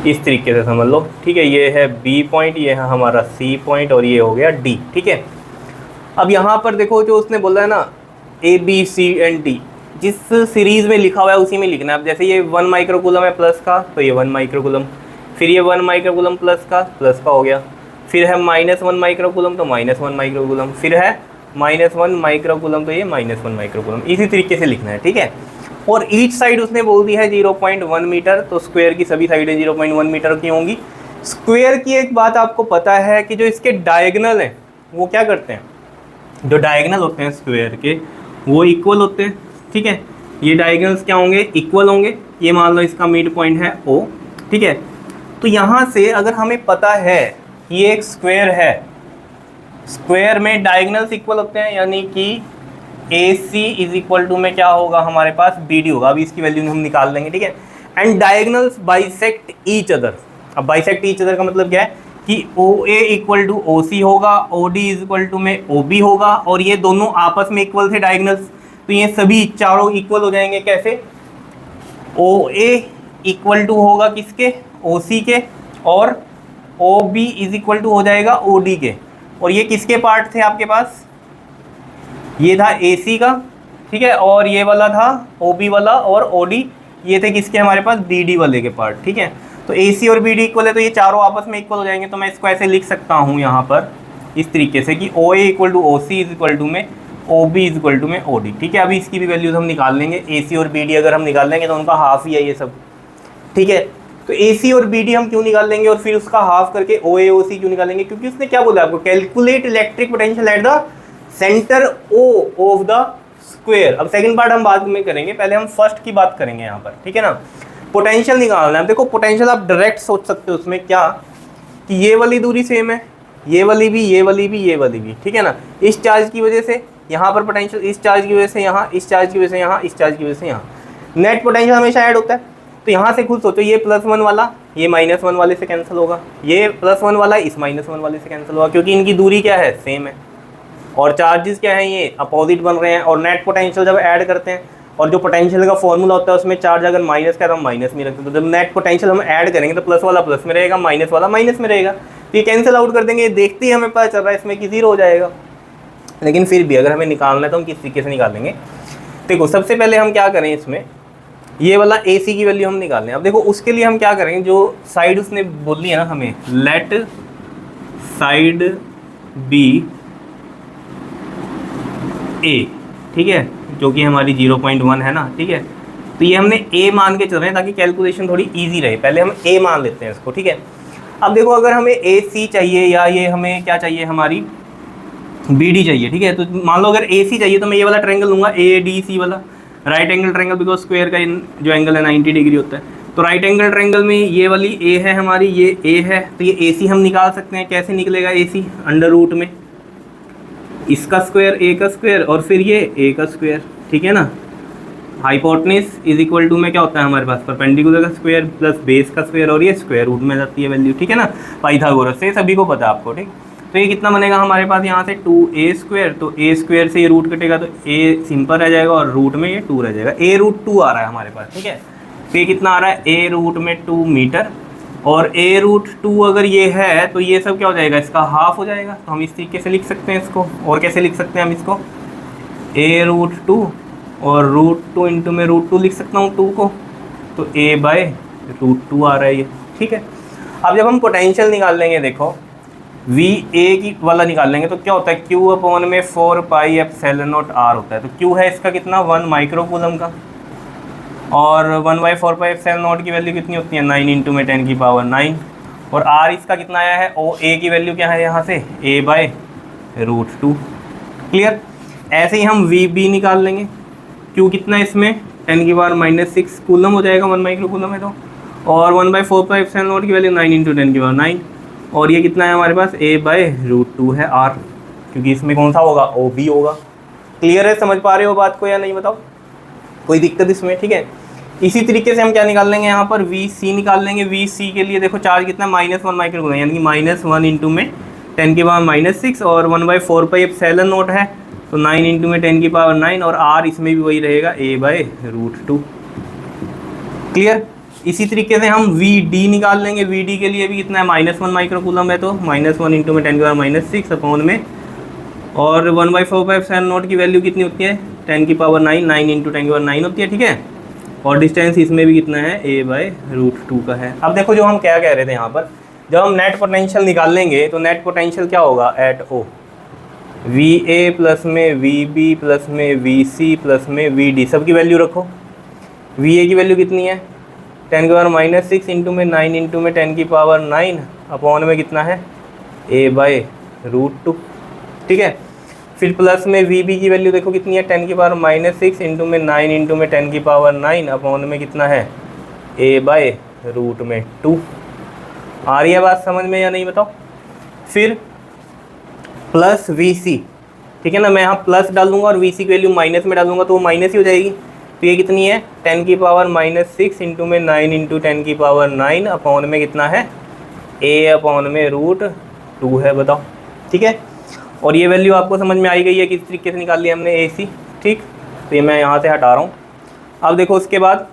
इस तरीके से समझ लो, ठीक है। ये है B पॉइंट, ये है हमारा C पॉइंट और ये हो गया D, ठीक है। अब यहाँ पर देखो जो उसने बोला है ना A, B, C and D, जिस सीरीज़ में लिखा हुआ है उसी में लिखना है। अब जैसे ये 1 माइक्रोकूलम है प्लस का, तो ये 1 माइक्रोकूलम, फिर ये 1 माइक्रोकूलम प्लस का हो गया, फिर है -1 माइक्रोकूलम तो -1 माइक्रोकूलम, फिर है -1 माइक्रोकूलम तो ये -1 माइक्रोकूलम, इसी तरीके से लिखना है, ठीक है। और ईच साइड उसने बोल दी है 0.1 मीटर, तो स्क्वायर की सभी साइडें 0.1 मीटर की होंगी। स्क्वायर की एक बात आपको पता है कि जो इसके डायगोनल हैं वो क्या करते हैं, जो डायगोनल होते हैं स्क्वायर के वो इक्वल होते हैं, ठीक है। ये डायगोनल्स क्या होंगे, इक्वल होंगे। ये मान लो इसका मिड पॉइंट है O, ठीक है। तो यहाँ से अगर हमें पता है कि ये एक स्क्वायर है, स्क्वायर में डायगोनल्स इक्वल होते हैं, यानी कि AC इज इक्वल टू में क्या होगा हमारे पास BD होगा। अभी इसकी वैल्यू हम निकाल लेंगे, ठीक है। And diagonals bisect each other. अब बाइसेक्ट ईच अदर का मतलब क्या है कि OA इक्वल टू OC होगा, OD इज इक्वल टू में OB होगा, और ये दोनों आपस में इक्वल थे डायगोनल्स, तो ये सभी चारों इक्वल हो जाएंगे। कैसे, OA इक्वल टू होगा किसके, OC के, और OB इज इक्वल टू हो जाएगा OD के। और ये किसके पार्ट थे आपके पास, ये था AC का, ठीक है, और ये वाला था OB वाला, और OD ये थे किसके हमारे पास, BD वाले के पार्ट, ठीक है। तो AC और BD इक्वल है, तो ये चारों आपस में इक्वल हो जाएंगे। तो मैं इसको ऐसे लिख सकता हूँ यहाँ पर इस तरीके से कि OA equal to OC is equal to में OB इज इक्वल टू में OD, ठीक है। अभी इसकी भी वैल्यूज हम निकाल लेंगे। AC और BD अगर हम निकाल लेंगे तो उनका हाफ ही है ये सब, ठीक है। तो AC और BD हम क्यों निकाल लेंगे और फिर उसका हाफ करके OA OC क्यों निकालेंगे, क्योंकि उसने क्या बोला आपको, calculate electric potential at the centre O of the square. अब सेकंड पार्ट हम बाद में करेंगे, पहले हम फर्स्ट की बात करेंगे यहाँ पर, ठीक है ना। पोटेंशियल निकालना है। देखो पोटेंशियल आप डायरेक्ट सोच सकते हो उसमें क्या, कि ये वाली दूरी सेम है, ये वाली भी, ये वाली भी, ये वाली भी, ठीक है ना। इस चार्ज की वजह से यहाँ पर पोटेंशियल, इस चार्ज की वजह से यहाँ, इस चार्ज की वजह से यहाँ, इस चार्ज की वजह से यहाँ, नेट पोटेंशियल हमेशा ऐड होता है। तो यहाँ से खुद सोचो, ये +1 वाला ये -1 वाले से कैंसिल होगा, ये +1 वाला इस -1 वाले से कैंसिल होगा, क्योंकि इनकी दूरी क्या है, सेम है। और चार्जेस क्या है, ये अपोजिट बन रहे हैं। और नेट पोटेंशियल जब ऐड करते हैं, और जो पोटेंशियल का फॉर्मूला होता है उसमें चार्ज अगर माइनस का तो हम माइनस में रखते हैं, तो जब नेट पोटेंशियल हम ऐड करेंगे तो प्लस वाला प्लस में रहेगा, माइनस वाला माइनस में रहेगा। तो ये कैंसिल आउट कर देंगे, देखते ही हमें पता चल रहा है इसमें कि 0 हो जाएगा। लेकिन फिर भी अगर हमें निकालना है तो हम किस तरीके से निकालेंगे, देखो सबसे पहले हम क्या करें, इसमें ये वाला AC की वैल्यू हम निकाल लें। अब देखो उसके लिए हम क्या करेंगे, जो साइड उसने बोली है ना हमें, लेट साइड बी A, ठीक है, जो कि हमारी 0.1 है ना, ठीक है। तो ये हमने A मान के चल रहे हैं ताकि कैलकुलेशन थोड़ी इजी रहे। पहले हम A मान लेते हैं इसको, ठीक है। अब देखो अगर हमें AC चाहिए या ये हमें क्या चाहिए, हमारी BD चाहिए, ठीक है। तो मान लो अगर AC चाहिए तो मैं ये वाला ट्रायंगल लूँगा, ADC वाला, right angle triangle, because square का जो एंगल है 90 डिग्री होता है। तो राइट एंगल ट्रायंगल में ये वाली A है हमारी, ये A है, तो ये AC हम निकाल सकते हैं। कैसे निकलेगा AC, अंडर रूट में इसका स्क्वायर ए का स्क्वायर और फिर ये ए का स्क्वायर, ठीक है ना। हाइपोटेनस इज इक्वल टू में क्या होता है हमारे पास, परपेंडिकुलर का स्क्वायर प्लस बेस का स्क्वायर और ये स्क्वायर रूट में जाती है वैल्यू, ठीक है ना, पाइथागोरस से सभी को पता है आपको, ठीक। तो ये कितना बनेगा हमारे पास यहाँ से 2a², तो a स्क्वायर से ये रूट कटेगा तो a सिंपल रह जाएगा और रूट में ये 2 रह जाएगा, a√2 आ रहा है हमारे पास, ठीक है। तो ये कितना आ रहा है, a√2 मीटर, और a√2 अगर ये है तो ये सब क्या हो जाएगा, इसका हाफ हो जाएगा। तो हम इस तरीके से लिख सकते हैं इसको, और कैसे लिख सकते हैं हम इसको, a√2 और √2 इंटू में √2 लिख सकता हूँ 2 को, तो a/√2 आ रहा है ये, ठीक है। अब जब हम पोटेंशियल निकाल लेंगे, देखो वी ए की वाला निकाल लेंगे तो क्या होता है, Q अपॉन में 4πε0r होता है। तो Q है इसका कितना, 1 माइक्रो कूलम का, और 1/4πε0 की वैल्यू कितनी होती है, 9 इंटू में 10 की पावर 9, और R इसका कितना आया है, ओ ए की वैल्यू क्या है यहाँ से, a/√2। क्लियर। ऐसे ही हम वी बी निकाल लेंगे, Q कितना है इसमें, 10 की पावर -6 कूलम हो जाएगा, 1 माइक्रो कूलम है तो, और 1/4πε0 की वैल्यू 9 इंटू 10 की पावर 9, और ये कितना है हमारे पास, a/√2 है R, क्योंकि इसमें कौन सा होगा, OB होगा। क्लियर है, समझ पा रहे हो बात को या नहीं, बताओ कोई दिक्कत इसमें, ठीक है। इसी तरीके से हम क्या निकाल लेंगे यहाँ पर, VC निकाल लेंगे। VC के लिए देखो चार्ज कितना, -1 माइक्रो कूलम, यानी कि -1 इंटू में 10 की पावर -6, और 1/4πε0 है तो 9 इंटू में 10 की पावर 9, और R इसमें भी वही रहेगा, a/√2। क्लियर। इसी तरीके से हम VD निकाल लेंगे। VD के लिए भी कितना है, -1 माइक्रो कूलम है तो -1 इंटू में 10 की पावर -6 अपॉन में, और 1/4πε0 की वैल्यू कितनी होती है, 10 की पावर 9, 9 इंटू 10 की पावर 9 होती है, ठीक है। और डिस्टेंस इसमें भी कितना है, a/√2 का है। अब देखो जो हम क्या कह रहे थे यहाँ पर, जब हम नेट पोटेंशियल निकाल लेंगे तो नेट पोटेंशियल क्या होगा, एट O, VA प्लस में VB प्लस में VC प्लस में VD, सब की वैल्यू रखो। VA की वैल्यू कितनी है, 10 की पावर -6 इंटू में 9 इंटू में 10 की पावर 9 अपॉन में कितना है, a/√2, ठीक है। फिर प्लस में VB की वैल्यू देखो कितनी है, 10 की पावर -6 इंटू में 9 इंटू में 10 की पावर 9 अपॉन में कितना है, a/√2। आ रही है बात समझ में या नहीं, बताओ। फिर प्लस VC, ठीक है ना, मैं यहाँ प्लस डाल दूंगा और VC की वैल्यू माइनस में डालूंगा तो वो माइनस ही हो जाएगी। तो ये कितनी है, 10 की पावर -6 इंटू में 9 इंटू 10 की पावर 9 अपॉन में कितना है, a/√2 है, बताओ, ठीक है। और ये वैल्यू आपको समझ में आई गई है किस तरीके से निकाल लिया हमने, AC, ठीक। तो ये मैं यहाँ से हटा रहा हूँ। अब देखो उसके बाद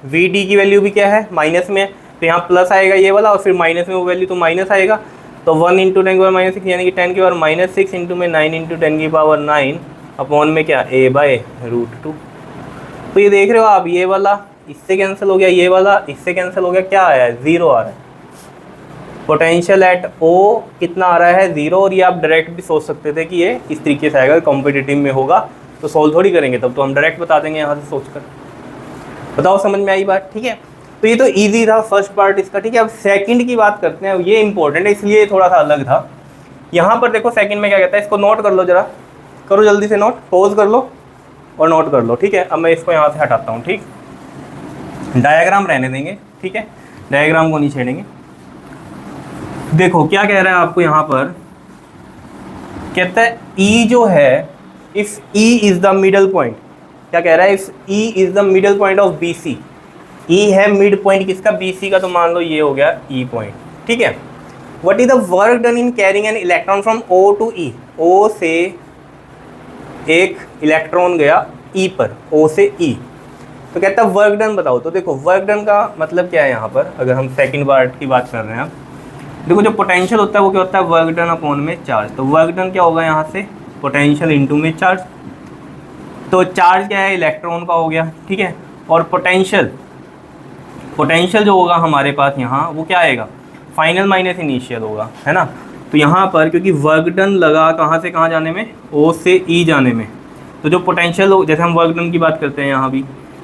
VD की वैल्यू भी क्या है, माइनस में है, तो यहाँ प्लस आएगा ये वाला, और फिर माइनस में वो वैल्यू तो माइनस आएगा, तो 1 इंटू 10 की पावर -6 यानी कि 10 की पावर -6 इंटू में 9 इंटू 10 की पावर 9 अपॉन में क्या, a/√2। तो ये देख रहे हो आप, ये वाला इससे कैंसिल हो गया, ये वाला इससे कैंसिल हो गया, क्या आया है, 0 आ रहा है। पोटेंशियल एट O कितना आ रहा है, 0। और ये आप डायरेक्ट भी सोच सकते थे कि ये इस तरीके से आएगा, कॉम्पिटिटिव में होगा तो सॉल्व थोड़ी करेंगे, तब तो हम डायरेक्ट बता देंगे यहाँ से सोचकर। बताओ समझ में आई बात, ठीक है। तो ये तो ईजी था फर्स्ट पार्ट इसका, ठीक है। अब सेकंड की बात करते हैं, ये इंपॉर्टेंट है इसलिए थोड़ा सा अलग था। यहाँ पर देखो सेकंड में क्या कहता है, इसको नोट कर लो, जरा करो जल्दी से नोट, पॉज कर लो और नोट कर लो, ठीक है। अब मैं इसको यहाँ से हटाता हूँ, ठीक, डायग्राम रहने देंगे, ठीक है, डायग्राम को नहीं छेड़ेंगे। देखो क्या कह रहा है आपको यहाँ पर, कहता है E जो है, if E is the middle point, क्या कह रहा है, if E is the middle point of BC, E है मिड पॉइंट किसका, BC का, तो मान लो ये हो गया E पॉइंट, ठीक है। What is the work done in carrying an electron from O to E, O से एक इलेक्ट्रॉन गया E पर, O से E, तो कहता है वर्क डन बताओ। तो देखो वर्क डन का मतलब क्या है यहाँ पर, अगर हम सेकंड पार्ट की बात कर रहे हैं, देखो जो पोटेंशियल होता है वो क्या होता है, वर्क डन अपॉन में चार्ज। तो वर्क डन क्या होगा यहाँ से, पोटेंशियल इनटू में चार्ज। तो चार्ज क्या है, इलेक्ट्रॉन का हो गया, ठीक है। और पोटेंशियल जो होगा हमारे पास यहाँ, वो क्या आएगा, फाइनल माइनस इनिशियल होगा, है ना। तो यहाँ पर क्योंकि वर्क डन लगा कहाँ से कहाँ जाने में, O से E जाने में, तो जो पोटेंशियल हो, जैसे हम वर्क डन की बात करते हैं यहाँ भी,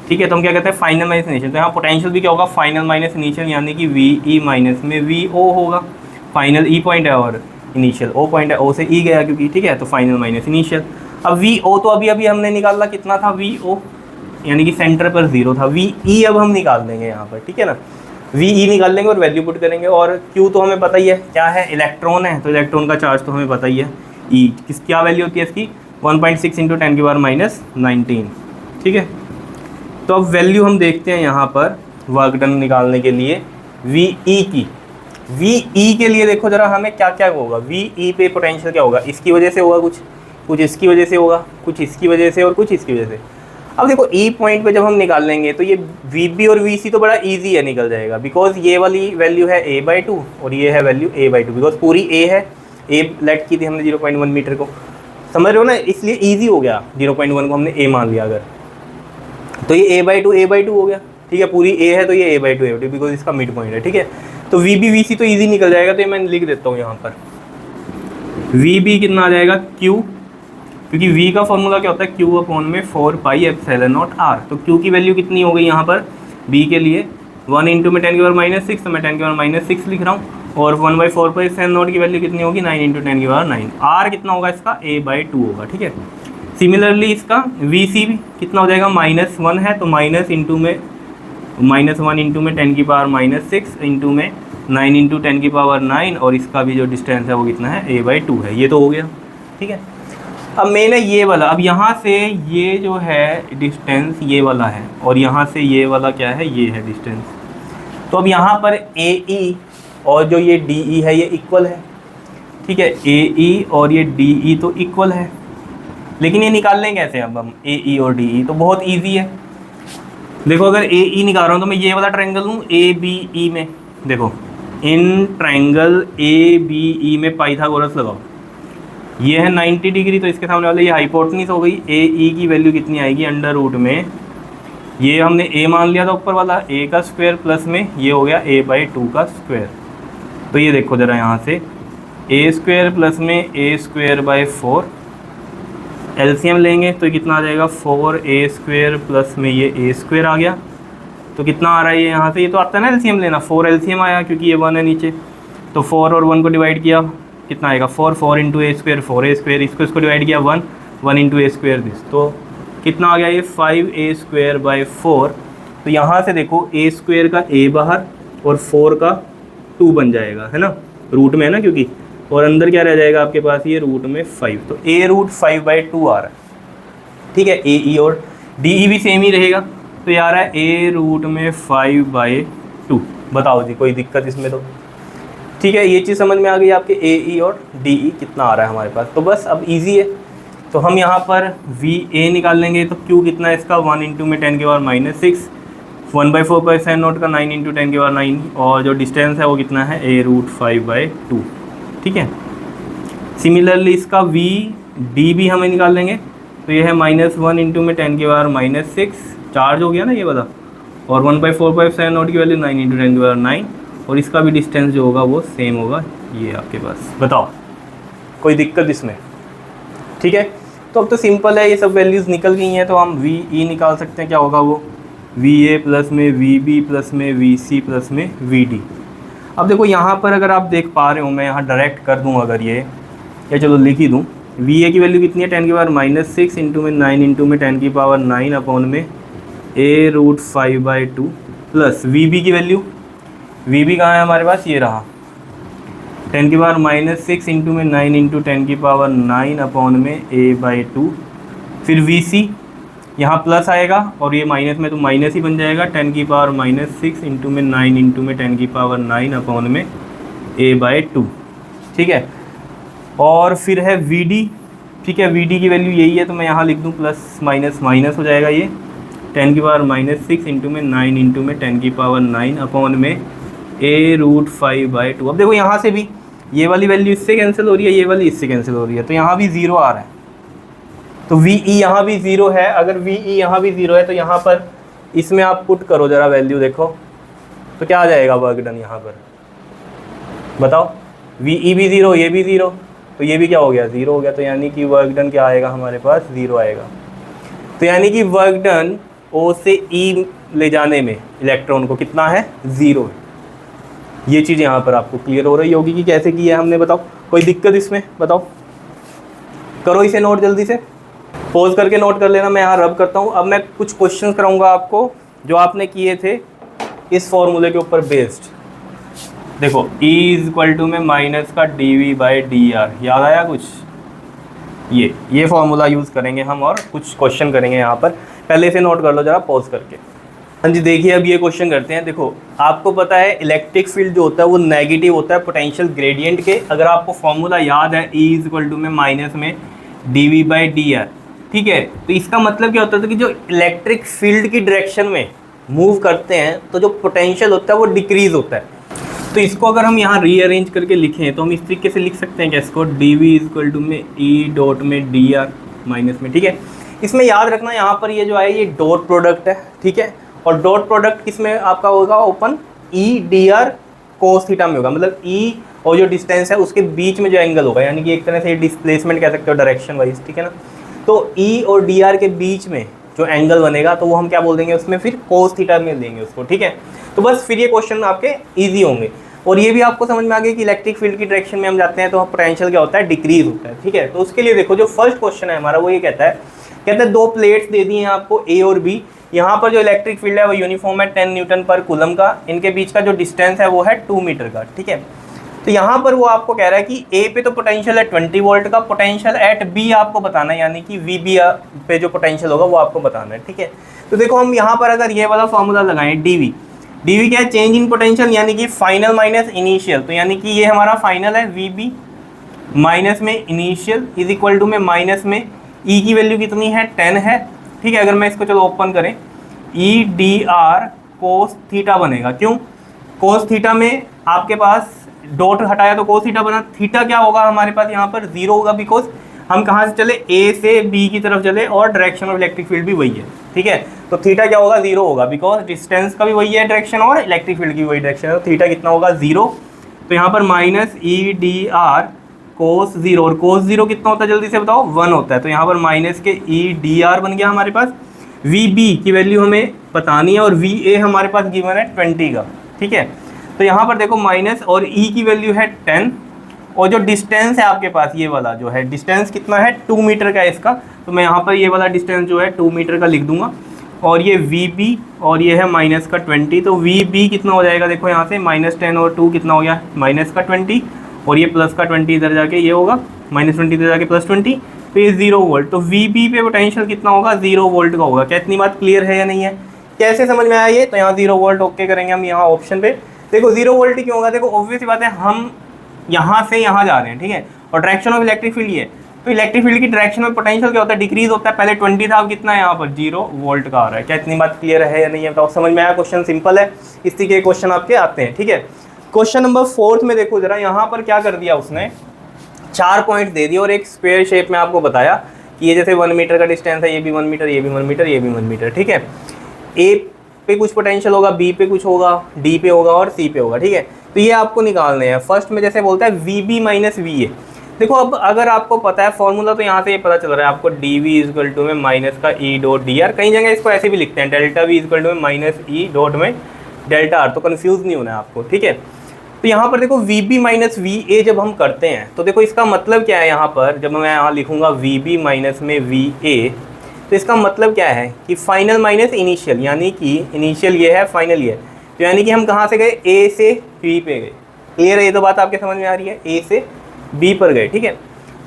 ठीक है, तो हम क्या कहते हैं फाइनल माइनस इनिशियल। तो यहाँ पोटेंशियल भी क्या होगा, फाइनल माइनस इनिशियल, यानी कि VE माइनस में VO होगा। फाइनल E पॉइंट है और इनिशियल O पॉइंट है, O से E गया क्योंकि, ठीक है, तो फाइनल माइनस इनिशियल। अब VO तो अभी अभी हमने निकाला, कितना था VO, यानी कि सेंटर पर 0 था। VE अब हम निकाल देंगे यहाँ पर, ठीक है ना, VE निकाल लेंगे और वैल्यू पुट करेंगे। और Q तो हमें पता ही है क्या है, इलेक्ट्रॉन है, तो इलेक्ट्रॉन का चार्ज तो हमें पता ही है, ई किस क्या वैल्यू होती है इसकी 1.6 इंटू 10 की पावर माइनस 19, ठीक है। तो अब वैल्यू हम देखते हैं यहाँ पर वर्क डन निकालने के लिए वी ई की। वी ई के लिए देखो जरा हमें क्या क्या होगा, वी ई पे पोटेंशियल क्या होगा, इसकी वजह से होगा कुछ इसकी वजह से होगा, कुछ इसकी वजह से और कुछ इसकी वजह से। अब देखो ई पॉइंट पे जब हम निकाल लेंगे तो ये वी बी और वी सी तो बड़ा इजी है, निकल जाएगा, बिकॉज ये वाली वैल्यू है a/2 और ये है वैल्यू a/2, बिकॉज पूरी a है, a लेट की थी हमने 0.1 मीटर को, समझ रहे हो ना, इसलिए ईजी हो गया, 0.1 को हमने a मान लिया अगर, तो ये a/2 हो गया, ठीक है। पूरी a है तो ये a/2 बिकॉज इसका मिड पॉइंट है, ठीक है। तो वी बी वी सी तो ईजी निकल जाएगा, तो ये मैं लिख देता हूँ यहाँ पर वी बी कितना आ जाएगा q, क्योंकि v का फॉर्मूला क्या होता है q अपॉन में 4πε0 r। तो q की वैल्यू कितनी हो गई यहाँ पर b के लिए 1 इंटू में 10 की पावर माइनस 6, तो मैं 10 की पावर माइनस 6 लिख रहा हूँ, और 1/4πε0 की वैल्यू कितनी होगी 9 इंटू 10 की पावर 9। r कितना होगा इसका a/2 होगा, ठीक है। सिमिलरली इसका वी सी भी कितना हो जाएगा -1 है, तो माइनस इंटू में -1 इंटू में 10 की पावर -6 इंटू में 9 इंटू 10 की पावर 9, और इसका भी जो डिस्टेंस है वो कितना है a/2 है, ये तो हो गया, ठीक है। अब मैंने ये वाला, अब यहाँ से ये जो है डिस्टेंस ये वाला है, और यहाँ से ये वाला क्या है, ये है डिस्टेंस। तो अब यहाँ पर AE और जो ये DE है ये इक्वल है, ठीक है। AE और ये DE तो इक्वल है, लेकिन ये निकाल लेंगे कैसे अब हम AE और DE, तो बहुत ईजी है। देखो अगर AE निकाल रहा हूँ तो मैं ये वाला ट्रायंगल लूँ ABE में, देखो इन ट्रायंगल ABE में पाइथागोरस लगाओ, ये है 90 डिग्री, तो इसके सामने वाले ये हाइपोटेन्यूज हो गई। AE की वैल्यू कितनी आएगी अंडर रूट में, ये हमने a मान लिया था ऊपर वाला, a का स्क्वायर प्लस में ये हो गया a/2 का स्क्वायर। तो ये देखो ज़रा यहाँ से a स्क्वायर प्लस में a²/4, एलसीएम लेंगे तो कितना आ जाएगा 4a स्क्वायर प्लस में ये a² आ गया, तो कितना आ रहा है ये यहाँ से, ये तो आता है ना एलसीएम लेना, 4 एलसीएम आया क्योंकि ये 1 है नीचे, तो 4 और 1 को डिवाइड किया कितना आएगा 4 इंटू a², 4a², इसको डिवाइड किया 1 इंटू a² दिस, तो कितना आ गया ये 5a²/4। तो यहाँ से देखो a² का a बाहर और 4 का 2 बन जाएगा, है ना, रूट में है ना क्योंकि, और अंदर क्या रह जाएगा आपके पास ये रूट में 5, तो a√5/2 आ रहा है, ठीक है। AE और DE भी सेम ही रहेगा, तो ये आ रहा है a√5/2। बताओ जी कोई दिक्कत इसमें, तो ठीक है, ये चीज़ समझ में आ गई आपके AE और DE कितना आ रहा है हमारे पास। तो बस अब इजी है, तो हम यहाँ पर VA निकाल लेंगे, तो Q कितना है इसका 1 इंटू में 10 की पावर -6, 1/4πε0 का 9 इंटू 10 की पावर 9, और जो डिस्टेंस है वो कितना है a√5/2, ठीक है। सिमिलरली इसका VD भी हमें निकाल लेंगे, तो ये है -1 इंटू में 10 की पावर -6, चार्ज हो गया ना ये वाला, और 1/4πε0 की वैल्यू 9 इंटू 10 की पावर 9, और इसका भी डिस्टेंस जो होगा वो सेम होगा ये आपके पास। बताओ कोई दिक्कत इसमें, ठीक है। तो अब तो सिंपल है, ये सब वैल्यूज़ निकल गई हैं, तो हम VE निकाल सकते हैं, क्या होगा वो VA प्लस में VB प्लस में VC प्लस में VD। अब देखो यहाँ पर अगर आप देख पा रहे हो, मैं यहाँ डायरेक्ट कर दूँ अगर ये, या चलो लिख ही दूँ, VA की वैल्यू कितनी है 10 की पावर -6 इंटू में 9 इंटू में 10 की पावर 9 अपॉन में a√5/2 प्लस VB की वैल्यू, VB कहाँ है हमारे पास, ये रहा 10 की पावर -6 इंटू में 9 इंटू 10 की पावर 9 अपॉन में a/2। फिर VC यहाँ प्लस आएगा और ये माइनस में तो माइनस ही बन जाएगा, 10 की पावर -6 इंटू में 9 इंटू में 10 की पावर 9 अपॉन में a/2, ठीक है। और फिर है VD, ठीक है, VD की वैल्यू यही है, तो मैं यहाँ लिख दूँ प्लस माइनस माइनस हो जाएगा, ये 10 की पावर -6 इंटू में 9 इंटू में 10 की पावर 9 अपॉन में a√5/2। अब देखो यहाँ से भी ये वाली वैल्यू इससे कैंसिल हो रही है, ये वाली इससे कैंसिल हो रही है, तो यहाँ भी 0 आ रहा है, तो VE यहाँ भी 0 है। अगर VE यहाँ भी 0 है तो यहाँ पर इसमें आप पुट करो ज़रा वैल्यू, देखो तो क्या आ जाएगा वर्क डन यहाँ पर, बताओ। VE भी 0, ये भी 0, तो ये भी क्या हो गया 0 हो गया, तो यानी कि वर्क डन क्या आएगा हमारे पास 0 आएगा। तो यानी कि वर्क डन O से E ले जाने में इलेक्ट्रॉन को कितना है 0 है। ये चीज़ यहाँ पर आपको क्लियर हो रही होगी कि कैसे किया है हमने, बताओ कोई दिक्कत इसमें, बताओ करो इसे नोट जल्दी से, पॉज करके नोट कर लेना, मैं यहाँ रब करता हूँ। अब मैं कुछ क्वेश्चन कराऊंगा आपको जो आपने किए थे इस फॉर्मूले के ऊपर बेस्ड। देखो E = में माइनस का dV/dr, याद आया कुछ, ये फॉर्मूला यूज़ करेंगे हम और कुछ क्वेश्चन करेंगे यहाँ पर, पहले से नोट कर लो जरा पॉज करके। हाँ जी, देखिए अब ये क्वेश्चन करते हैं। देखो आपको पता है इलेक्ट्रिक फील्ड जो होता है वो नेगेटिव होता है पोटेंशियल ग्रेडियंट के। अगर आपको फॉर्मूला याद है E इक्वल टू में माइनस में dV/dr, ठीक है। तो इसका मतलब क्या होता है कि जो इलेक्ट्रिक फील्ड की डायरेक्शन में मूव करते हैं तो जो पोटेंशियल होता है वो डिक्रीज होता है। तो इसको अगर हम यहाँ रीअरेंज करके लिखें तो हम इस तरीके से लिख सकते हैं कि इसको dV इक्वल टू में E डॉट में dr माइनस में, ठीक है। इसमें याद रखना यहाँ पर ये जो है ये डॉट प्रोडक्ट है, ठीक है। और डॉट प्रोडक्ट किसमें आपका होगा, open E dr cos theta में होगा। मतलब E और जो डिस्टेंस है उसके बीच में जो एंगल होगा, यानी कि एक तरह से डिस्प्लेसमेंट कह सकते हो डायरेक्शन वाइज, ठीक है ना। तो E और dr के बीच में जो एंगल बनेगा तो वो हम क्या बोल देंगे उसमें, फिर कोस थीटा में देंगे उसको, ठीक है। तो बस फिर ये क्वेश्चन आपके ईजी होंगे। और ये भी आपको समझ में आ गया कि इलेक्ट्रिक फील्ड की डायरेक्शन में हम जाते हैं तो पोटेंशियल क्या होता है, डिक्रीज होता है, ठीक है। तो उसके लिए देखो जो फर्स्ट क्वेश्चन है हमारा वो ये कहता है दो प्लेट्स दे दी हैं आपको A और B। यहाँ पर जो इलेक्ट्रिक फील्ड है वो यूनिफॉर्म है 10 न्यूटन पर कूलम का। इनके बीच का जो डिस्टेंस है वो है 2 मीटर का, ठीक है। तो यहाँ पर वो आपको कह रहा है कि A पे तो पोटेंशियल है 20 वोल्ट का, पोटेंशियल एट B आपको बताना है, यानी कि VB पे जो पोटेंशियल होगा वो आपको बताना है, ठीक है। तो देखो हम यहाँ पर अगर ये वाला फॉर्मूला लगाएं dV क्या है, चेंज इन पोटेंशियल, यानी कि फाइनल माइनस इनिशियल। तो यानी कि ये हमारा फाइनल है VB माइनस में इनिशियल इज इक्वल टू में माइनस में E की वैल्यू कितनी है 10 है, ठीक है। अगर मैं इसको चलो ओपन करें E dr कोस थीटा बनेगा। क्यों, कोस थीटा में आपके पास डॉट हटाया तो कोस थीटा बना। थीटा क्या होगा हमारे पास यहाँ पर 0 होगा, बिकॉज हम कहाँ से चले, A से B की तरफ चले और डायरेक्शन ऑफ इलेक्ट्रिक फील्ड भी वही है, ठीक है। तो थीटा क्या होगा, 0 होगा, बिकॉज डिस्टेंस का भी वही है डायरेक्शन और इलेक्ट्रिक फील्ड की वही डायरेक्शन है। तो थीटा कितना होगा 0। तो यहाँ पर माइनस E dr कोस 0, और कोस 0 कितना होता है जल्दी से बताओ, 1 होता है। तो यहाँ पर माइनस के E dr बन गया हमारे पास। VB की वैल्यू हमें बतानी है और VA हमारे पास गिवन है 20 का, ठीक है। तो यहाँ पर देखो माइनस और E की वैल्यू है 10, और जो डिस्टेंस है आपके पास ये वाला जो है डिस्टेंस कितना है 2 मीटर का है इसका। तो मैं यहाँ पर ये वाला डिस्टेंस जो है 2 मीटर का लिख दूंगा, और ये VB और ये है माइनस का 20। तो VB कितना हो जाएगा, देखो यहाँ से -10 और 2 कितना हो गया, माइनस का 20, और ये प्लस का 20 इधर जाके ये होगा -20 इधर जाके +20, तो ये 0 वोल्ट। तो VB पे पोटेंशियल कितना होगा, 0 वोल्ट का होगा। क्या इतनी बात क्लियर है या नहीं है, कैसे समझ में आया ये। तो यहाँ 0 वोल्ट ओके करेंगे हम यहाँ ऑप्शन पे। देखो 0 वोल्ट क्यों होगा, देखो ऑब्वियस बात है हम यहाँ से यहाँ जा रहे हैं, ठीक है। और डायरेक्शन ऑफ इलेक्ट्रिक फील्ड ये है, तो इलेक्ट्रिक फील्ड की डायरेक्शन में पोटेंशियल क्या होता है, डिक्रीज होता है। पहले 20 था, अब कितना है यहाँ पर 0 वोल्ट का आ रहा है। क्या इतनी बात क्लियर है या नहीं है बताओ, समझ में आया। क्वेश्चन सिंपल है, इस तरीके के क्वेश्चन आपके आते हैं, ठीक है। क्वेश्चन नंबर 4 में देखो जरा, यहाँ पर क्या कर दिया उसने, 4 पॉइंट दे दिए और एक स्क्वायर शेप में आपको बताया कि ये जैसे 1 मीटर का डिस्टेंस है, ये भी 1 मीटर, ये भी 1 मीटर, ये भी 1 मीटर, ठीक है। A पे कुछ पोटेंशियल होगा, B पे कुछ होगा, D पे होगा और C पे होगा, ठीक है। तो ये आपको निकालने हैं। फर्स्ट में जैसे बोलता है VB माइनस VA। देखो अब अगर आपको पता है फॉर्मूला तो यहाँ से ये पता चल रहा है आपको dV इक्वल टू में माइनस का E डॉट dr। कई जगह इसको ऐसे भी लिखते हैं डेल्टा V इक्वल टू में माइनस E डॉट में डेल्टा r, तो कन्फ्यूज़ नहीं होना है आपको, ठीक है। तो यहाँ पर देखो VB माइनस VA जब हम करते हैं तो देखो इसका मतलब क्या है, यहाँ पर जब मैं यहाँ लिखूँगा VB माइनस में VA, तो इसका मतलब क्या है कि फाइनल माइनस इनिशियल, यानी कि इनिशियल ये है, फाइनल ये है। तो यानी कि हम कहाँ से गए, A से B पे गए। क्लियर है, ये तो बात आपके समझ में आ रही है, A से B पर गए, ठीक है।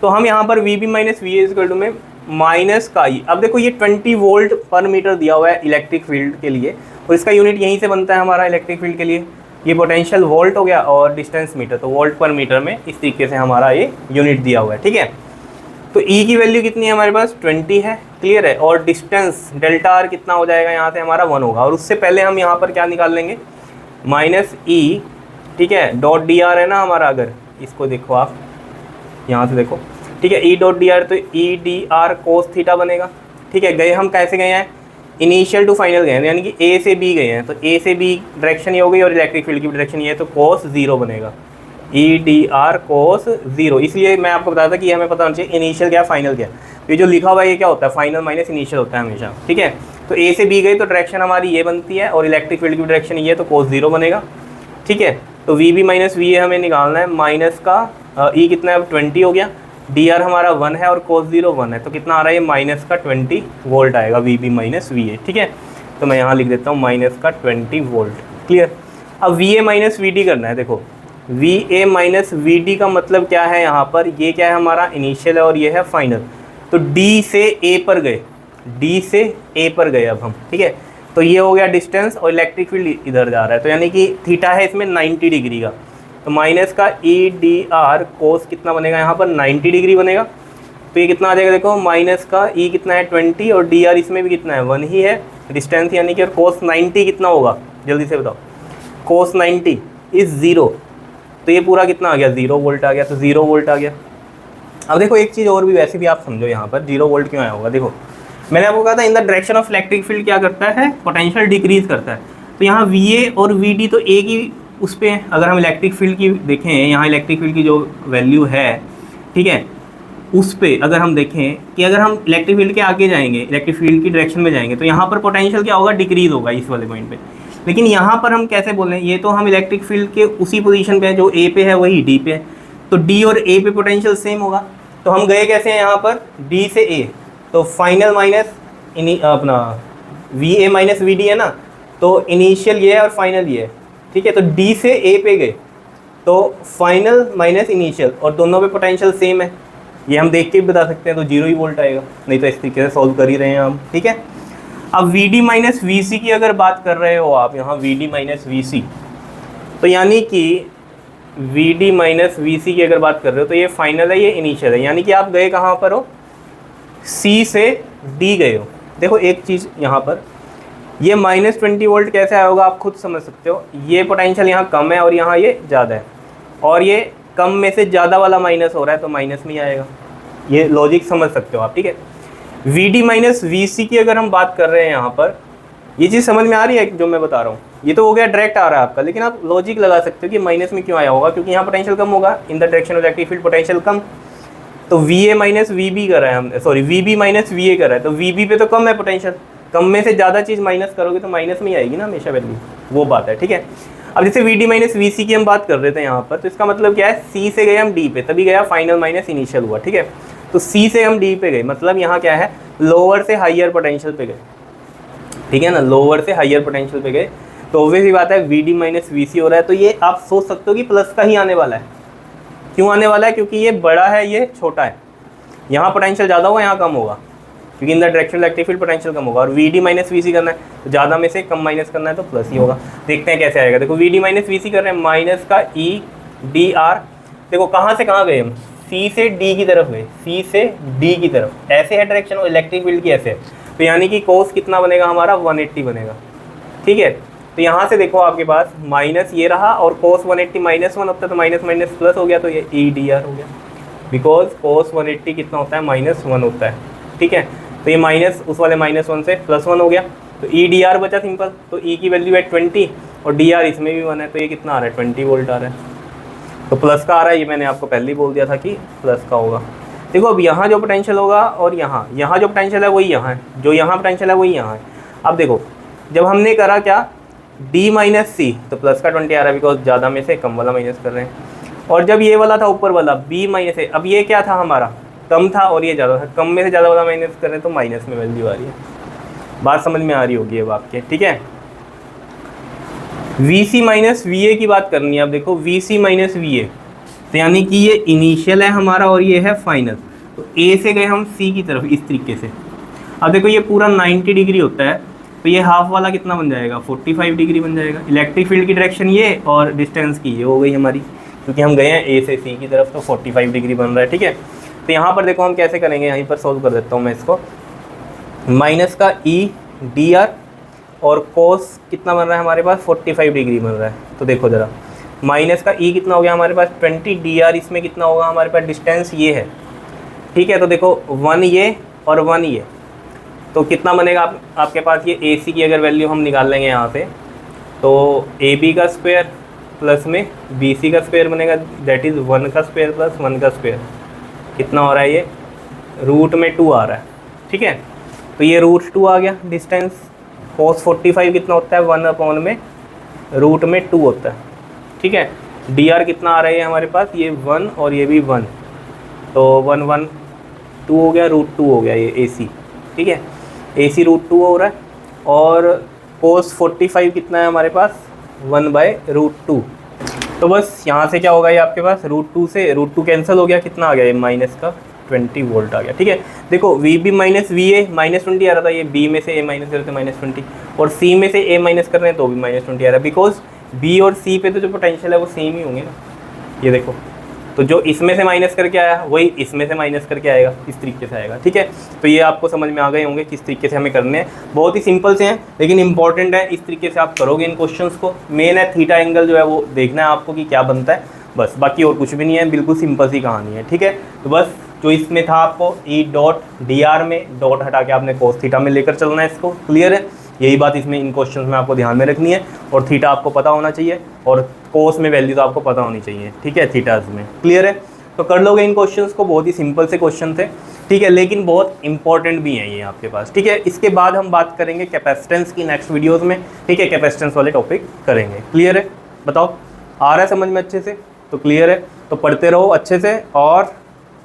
तो हम यहाँ पर VB minus VA equal to में माइनस का ई, अब देखो ये 20 वोल्ट पर मीटर दिया हुआ है इलेक्ट्रिक फील्ड के लिए, और इसका यूनिट यहीं से बनता है हमारा इलेक्ट्रिक फील्ड के लिए। ये पोटेंशियल वोल्ट हो गया और डिस्टेंस मीटर, तो वोल्ट पर मीटर में इस तरीके से हमारा ये यूनिट दिया हुआ है, ठीक है। तो E की वैल्यू कितनी है हमारे पास, 20 है, क्लियर है। और डिस्टेंस डेल्टा आर कितना हो जाएगा, यहाँ से हमारा 1 होगा। और उससे पहले हम यहाँ पर क्या निकाल लेंगे, माइनस E, ठीक है, डॉट dr है ना हमारा। अगर इसको देखो आप यहाँ से देखो, ठीक है, E डॉट dr, तो E dr कोस थीटा बनेगा, ठीक है। गए हम कैसे गए हैं, इनिशियल टू फाइनल गए हैं, यानी कि A से B गए हैं। तो A से B डायरेक्शन ये हो गई और इलेक्ट्रिक फील्ड की डायरेक्शन ये है, तो कोस 0 बनेगा, E dr कोस 0। इसलिए मैं आपको बताया था कि हमें पता होना चाहिए इनिशियल क्या फाइनल क्या। तो ये जो लिखा हुआ है ये क्या होता है, फाइनल माइनस इनिशियल होता है हमेशा, ठीक है। तो A से B गई तो डायरेक्शन हमारी ये बनती है और इलेक्ट्रिक फील्ड की डायरेक्शन ये है, तो कोस 0 बनेगा, ठीक है। तो VB माइनस VA हमें निकालना है, माइनस का E कितना है, अब 20 हो गया, dr हमारा 1 है और cos 0 1 है, तो कितना आ रहा है ये माइनस का 20 वोल्ट आएगा VB माइनस VA, ठीक है। तो मैं यहाँ लिख देता हूँ माइनस का 20 वोल्ट, क्लियर। अब VA माइनस VD करना है। देखो V A minus V D का मतलब क्या है यहाँ पर, ये क्या है हमारा इनिशियल है और ये है फाइनल। तो डी से ए पर गए, डी से ए पर गए अब हम, ठीक है। तो ये हो गया डिस्टेंस और इलेक्ट्रिक फील्ड इधर जा रहा है, तो यानी कि थीटा है इसमें 90 डिग्री का। तो माइनस का ई डी आर कोस कितना बनेगा यहाँ पर 90 डिग्री बनेगा। तो ये कितना आ जाएगा देखो, माइनस का ई कितना है 20 और डी आर इसमें भी कितना है 1 ही है डिस्टेंस, यानी कि कोस 90 कितना होगा जल्दी से बताओ, कोस 90 इज़ 0। तो ये पूरा कितना आ गया 0 वोल्ट आ गया, तो 0 वोल्ट आ गया। अब देखो एक चीज़ और भी वैसे भी आप समझो यहाँ पर 0 वोल्ट क्यों आया होगा। देखो मैंने आपको कहा था इन the direction of electric field क्या करता है, पोटेंशियल डिक्रीज करता है। तो यहाँ वी ए और वी डी तो एक ही उस पर, अगर हम इलेक्ट्रिक फील्ड की देखें, यहाँ इलेक्ट्रिक फील्ड की जो वैल्यू है, ठीक है, उस पर अगर हम देखें कि अगर हम इलेक्ट्रिक फील्ड के आगे जाएंगे, इलेक्ट्रिक फील्ड की डायरेक्शन में जाएंगे, तो यहाँ पर पोटेंशियल क्या होगा, डिक्रीज होगा इस वाले पॉइंट पे। लेकिन यहाँ पर हम कैसे बोल रहे हैं, ये तो हम इलेक्ट्रिक फील्ड के उसी पोजीशन पे है जो ए पे है वही डी पे है, तो डी और ए पे पोटेंशियल सेम होगा। तो हम गए कैसे हैं यहाँ पर, डी से ए, तो फाइनल माइनस अपना V A minus V D है ना, तो इनिशियल ये है और फाइनल ये है, ठीक है। तो डी से ए पे गए तो फाइनल माइनस इनिशियल और दोनों पे पोटेंशियल सेम है, ये हम देख के भी बता सकते हैं, तो 0 ही वोल्ट आएगा, नहीं तो इस तरीके से सॉल्व कर ही रहे हैं हम, ठीक है। अब वी डी माइनस वी सी की अगर बात कर रहे हो आप यहाँ, वी डी माइनस वी सी, तो यानी कि वी डी माइनस वी सी की अगर बात कर रहे हो तो ये फाइनल है, ये इनिशियल है, यानी कि आप गए कहाँ पर हो, सी से डी गए हो। देखो एक चीज़ यहाँ पर, ये -20 वोल्ट कैसे आया होगा आप खुद समझ सकते हो, ये पोटेंशियल यहाँ कम है और यहाँ ये ज़्यादा है, और ये कम में से ज़्यादा वाला माइनस हो रहा है तो माइनस में ही आएगा, ये लॉजिक समझ सकते हो आप, ठीक है। वी डी माइनस वी सी की अगर हम बात कर रहे हैं यहाँ पर, ये चीज़ समझ में आ रही है जो मैं बता रहा हूँ, ये तो हो गया डायरेक्ट आ रहा है आपका, लेकिन आप लॉजिक लगा सकते हो कि माइनस में क्यों आया होगा, क्योंकि यहाँ पोटेंशियल कम होगा, in the direction of electric field potential कम। तो V A minus V B कर रहा है हम, sorry V B minus V A कर रहा है, तो वी बी पे तो कम है पोटेंशियल, कम में से ज़्यादा चीज़ माइनस करोगे तो माइनस में ही आएगी ना हमेशा वैल्यू, वो बात है, ठीक है। अब जैसे वी डी माइनस वी सी की हम बात कर रहे थे यहाँ पर, तो इसका मतलब क्या है, सी से गए हम डी पे, तभी गया फाइनल माइनस इनिशियल हुआ, ठीक है। तो सी से हम डी पे गए, मतलब यहाँ क्या है, लोअर से हाइयर पोटेंशियल पे गए, ठीक है ना, लोअर से हाइयर पोटेंशियल पे गए, तो ऑब्वियस ही बात है वी डी माइनस वी सी हो रहा है, तो ये आप सोच सकते हो कि प्लस का ही आने वाला है। क्यों आने वाला है, क्योंकि ये बड़ा है ये छोटा है, यहाँ पोटेंशियल ज़्यादा होगा यहाँ कम होगा, क्योंकि in the direction electric field potential कम होगा, और V D minus V C करना है तो ज़्यादा में से कम माइनस करना है तो प्लस ही होगा। देखते हैं कैसे आएगा। देखो वी डी माइनस वी सी कर रहे हैं, माइनस का ई डी आर, देखो कहाँ से कहाँ गए हम, सी से डी की तरफ गए, सी से डी की तरफ, ऐसे है डायरेक्शन और इलेक्ट्रिक फील्ड की ऐसे है, तो यानी कि कोस कितना बनेगा हमारा 180 बनेगा, ठीक है। तो यहाँ से देखो आपके पास माइनस ये रहा और कोस 180 -1 होता है तो माइनस माइनस प्लस हो गया, तो ये ई डी आर हो गया, बिकॉज कोस 180 कितना होता है -1 होता है, ठीक है। तो ये माइनस उस वाले -1 से +1 हो गया, तो ई डी आर बचा सिंपल, तो ई की वैल्यू है 20 और डी आर इसमें भी 1 है, तो ये कितना आ रहा है 20 वोल्ट आ रहा है, तो प्लस का आ रहा है, ये मैंने आपको पहले ही बोल दिया था कि प्लस का होगा। देखो अब यहाँ जो पोटेंशियल होगा और यहाँ जो पोटेंशियल है वही यहाँ है, जो यहाँ पोटेंशियल है वही यहाँ है। अब देखो जब हमने करा क्या, D माइनस सी, तो प्लस का 20 आ रहा है, बिकॉज ज़्यादा में से कम वाला माइनस कर रहे हैं, और जब ये वाला था ऊपर वाला B माइनस है, अब ये क्या था हमारा कम था और ये ज़्यादा था, कम में से ज़्यादा वाला माइनस कर रहे हैं तो माइनस में वैल्यू आ रही है, बात समझ में आ रही होगी अब आपके, ठीक है। V C minus V A की बात करनी है। अब देखो V C minus V A, तो यानी कि ये इनिशियल है हमारा और ये है फाइनल, तो ए से गए हम सी की तरफ इस तरीके से। अब देखो ये पूरा 90 डिग्री होता है, तो ये हाफ वाला कितना बन जाएगा 45 डिग्री बन जाएगा। इलेक्ट्रिक फील्ड की डायरेक्शन ये और डिस्टेंस की ये हो गई हमारी, क्योंकि हम गए हैं ए से सी की तरफ, तो 45 डिग्री बन रहा है, ठीक है। तो यहाँ पर देखो हम कैसे करेंगे, यहीं पर सॉल्व कर देता हूँ मैं इसको, माइनस का ई डी आर और कोस कितना बन रहा है हमारे पास 45 डिग्री बन रहा है। तो देखो ज़रा माइनस का ई कितना हो गया हमारे पास 20, डी आर इसमें कितना होगा हमारे पास, डिस्टेंस ये है, ठीक है। तो देखो 1 ये और 1 ये, तो कितना बनेगा आपके पास, ये ए सी की अगर वैल्यू हम निकाल लेंगे यहाँ से, तो ए बी का स्क्वायर प्लस में बी सी का स्क्वायर बनेगा, दैट इज़ 1 का स्क्वायर प्लस 1 का स्क्वायर, कितना हो रहा है ये रूट में 2 आ रहा है, ठीक है। तो ये √2 आ गया डिस्टेंस, कोस 45 कितना होता है 1 में रूट में 2 होता है, ठीक है। डी आर कितना आ रहा है हमारे पास, ये 1 और ये भी 1, तो 1 1 2 हो गया, √2 हो गया ये ए सी, ठीक है। ए सी √2 हो रहा है, और कोस 45 कितना है हमारे पास 1/√2, तो बस यहाँ से क्या होगा, ये आपके पास √2 से √2 कैंसिल हो गया, कितना आ गया ये माइनस का 20 वोल्ट आ गया। ठीक है, देखो V B minus V A -20 आ रहा था, ये बी में से ए माइनस करते -20 और सी में से ए माइनस कर रहे हैं तो भी -20 आ रहा है, बिकॉज बी और सी पे तो जो पोटेंशियल है वो सेम ही होंगे ना। ये देखो, तो जो इसमें से माइनस करके आया वही इसमें से माइनस करके आएगा, इस तरीके से आएगा। ठीक है, तो ये आपको समझ में आ गए होंगे किस तरीके से हमें करने हैं। बहुत ही सिंपल से हैं लेकिन इंपॉर्टेंट है, इस तरीके से आप करोगे इन क्वेश्चंस को। मेन है थीटा एंगल जो है वो देखना है आपको कि क्या बनता है, बस बाकी और कुछ भी नहीं है, बिल्कुल सिंपल सी कहानी है। ठीक है, तो बस जो इसमें था आपको E.dr में डॉट हटा के आपने कोस थीटा में लेकर चलना है इसको। क्लियर है, यही बात इसमें इन क्वेश्चंस में आपको ध्यान में रखनी है, और थीटा आपको पता होना चाहिए और कोस में वैल्यू तो आपको पता होनी चाहिए। ठीक है, थीटाज में। क्लियर है, तो कर लोगे इन क्वेश्चंस को, बहुत ही सिंपल से क्वेश्चन थे। ठीक है, लेकिन बहुत इंपॉर्टेंट भी हैं ये आपके पास। ठीक है, इसके बाद हम बात करेंगे कैपेसिटेंस की नेक्स्ट वीडियोस में। ठीक है, कैपेसिटेंस वाले टॉपिक करेंगे। क्लियर है, बताओ आ रहा है समझ में अच्छे से? तो क्लियर है, तो पढ़ते रहो अच्छे से और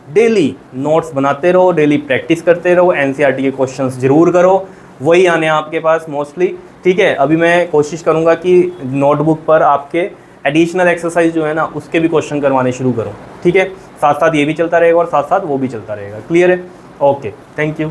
डेली नोट्स बनाते रहो, डेली प्रैक्टिस करते रहो, एनसीईआरटी के क्वेश्चंस जरूर करो, वही आने हैं आपके पास मोस्टली। ठीक है, अभी मैं कोशिश करूँगा कि नोटबुक पर आपके एडिशनल एक्सरसाइज जो है ना उसके भी क्वेश्चन करवाने शुरू करूँ। ठीक है, साथ साथ ये भी चलता रहेगा और साथ साथ वो भी चलता रहेगा। क्लियर है, ओके, थैंक यू।